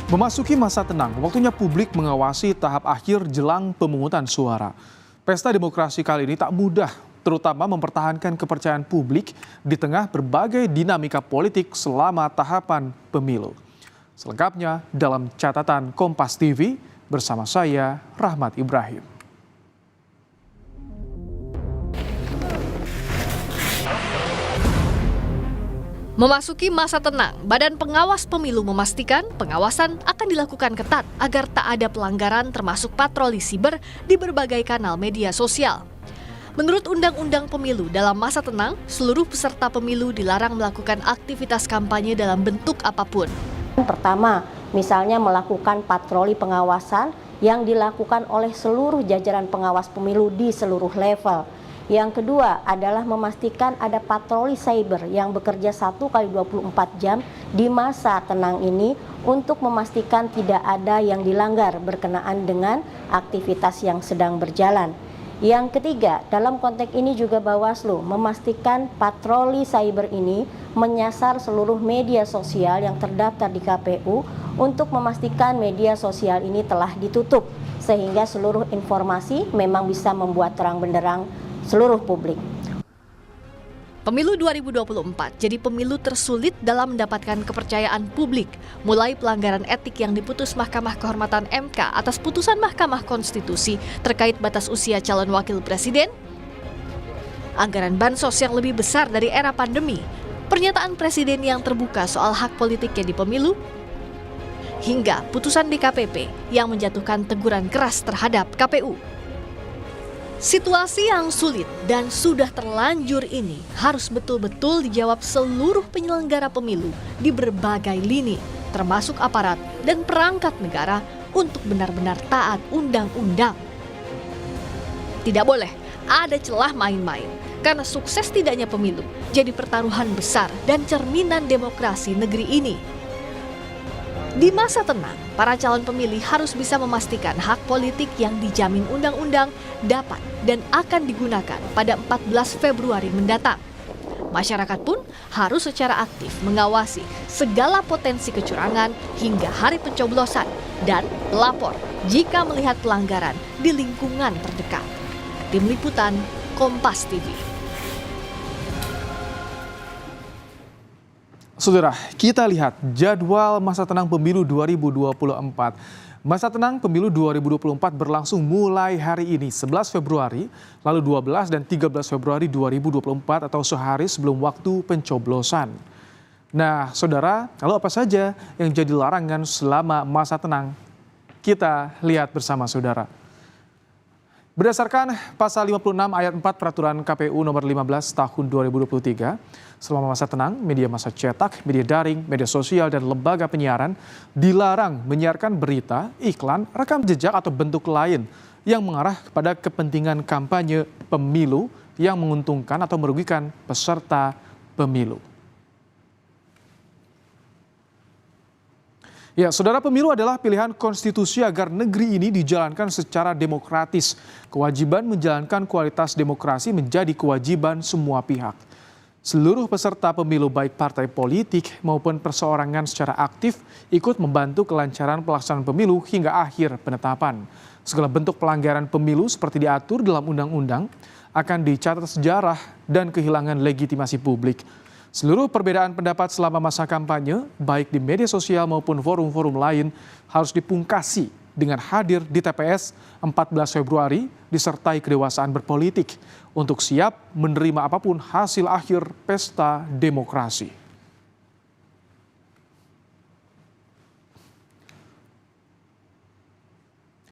Memasuki masa tenang, waktunya publik mengawasi tahap akhir jelang pemungutan suara. Pesta demokrasi kali ini tak mudah, terutama mempertahankan kepercayaan publik di tengah berbagai dinamika politik selama tahapan pemilu. Selengkapnya dalam catatan Kompas TV bersama saya, Rahmat Ibrahim. Memasuki masa tenang, Badan Pengawas Pemilu memastikan pengawasan akan dilakukan ketat agar tak ada pelanggaran termasuk patroli siber di berbagai kanal media sosial. Menurut Undang-Undang Pemilu, dalam masa tenang, seluruh peserta pemilu dilarang melakukan aktivitas kampanye dalam bentuk apapun. Pertama, misalnya melakukan patroli pengawasan yang dilakukan oleh seluruh jajaran pengawas pemilu di seluruh level. Yang kedua adalah memastikan ada patroli cyber yang bekerja 1x24 jam di masa tenang ini untuk memastikan tidak ada yang dilanggar berkenaan dengan aktivitas yang sedang berjalan. Yang ketiga, dalam konteks ini juga Bawaslu memastikan patroli cyber ini menyasar seluruh media sosial yang terdaftar di KPU untuk memastikan media sosial ini telah ditutup sehingga seluruh informasi memang bisa membuat terang benderang seluruh publik. Pemilu 2024 jadi pemilu tersulit dalam mendapatkan kepercayaan publik, mulai pelanggaran etik yang diputus Mahkamah Kehormatan MK atas putusan Mahkamah Konstitusi terkait batas usia calon wakil presiden, anggaran bansos yang lebih besar dari era pandemi, pernyataan presiden yang terbuka soal hak politiknya di pemilu, hingga putusan DKPP yang menjatuhkan teguran keras terhadap KPU. Situasi yang sulit dan sudah terlanjur ini harus betul-betul dijawab seluruh penyelenggara pemilu di berbagai lini, termasuk aparat dan perangkat negara untuk benar-benar taat undang-undang. Tidak boleh ada celah main-main, karena sukses tidaknya pemilu jadi pertaruhan besar dan cerminan demokrasi negeri ini. Di masa tenang, para calon pemilih harus bisa memastikan hak politik yang dijamin undang-undang dapat dan akan digunakan pada 14 Februari mendatang. Masyarakat pun harus secara aktif mengawasi segala potensi kecurangan hingga hari pencoblosan dan melapor jika melihat pelanggaran di lingkungan terdekat. Tim Liputan, Kompas TV. Saudara, kita lihat jadwal masa tenang pemilu 2024. Masa tenang pemilu 2024 berlangsung mulai hari ini 11 Februari, lalu 12 dan 13 Februari 2024 atau sehari sebelum waktu pencoblosan. Nah, saudara, lalu apa saja yang jadi larangan selama masa tenang? Kita lihat bersama saudara. Berdasarkan pasal 56 ayat 4 peraturan KPU nomor 15 tahun 2023, selama masa tenang, media massa cetak, media daring, media sosial, dan lembaga penyiaran dilarang menyiarkan berita, iklan, rekam jejak atau bentuk lain yang mengarah kepada kepentingan kampanye pemilu yang menguntungkan atau merugikan peserta pemilu. Ya, saudara, pemilu adalah pilihan konstitusi agar negeri ini dijalankan secara demokratis. Kewajiban menjalankan kualitas demokrasi menjadi kewajiban semua pihak. Seluruh peserta pemilu baik partai politik maupun perseorangan secara aktif ikut membantu kelancaran pelaksanaan pemilu hingga akhir penetapan. Segala bentuk pelanggaran pemilu seperti diatur dalam undang-undang akan dicatat sejarah dan kehilangan legitimasi publik. Seluruh perbedaan pendapat selama masa kampanye, baik di media sosial maupun forum-forum lain, harus dipungkasi dengan hadir di TPS 14 Februari disertai kedewasaan berpolitik untuk siap menerima apapun hasil akhir pesta demokrasi.